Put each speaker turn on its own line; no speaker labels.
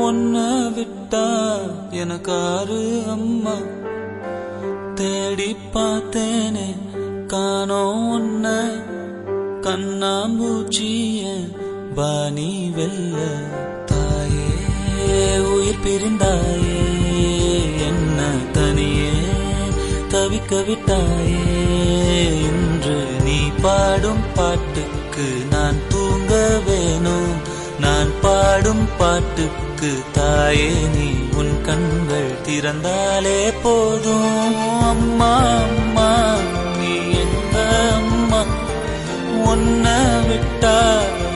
ஒன்ன விட்டா எனக்காரு அம்மா. தேடி பார்த்தேனே காணோம் ஒன்ன, கண்ணாம்பூச்சிய பாணி வெல்ல. தாயே உயிர் பிரிந்தாயே, என்ன தனியே தவிக்க விட்டாயே. இன்று நீ பாடும் பாட்டுக்கு நான் தூங்க வேணும், நான் பாடும் பாட்டுக்கு தாயே நீ உன் கண்கள் திறந்தாலே போதும். அம்மா அம்மா நீ எங்க அம்மா, ஒன்ன விட்டா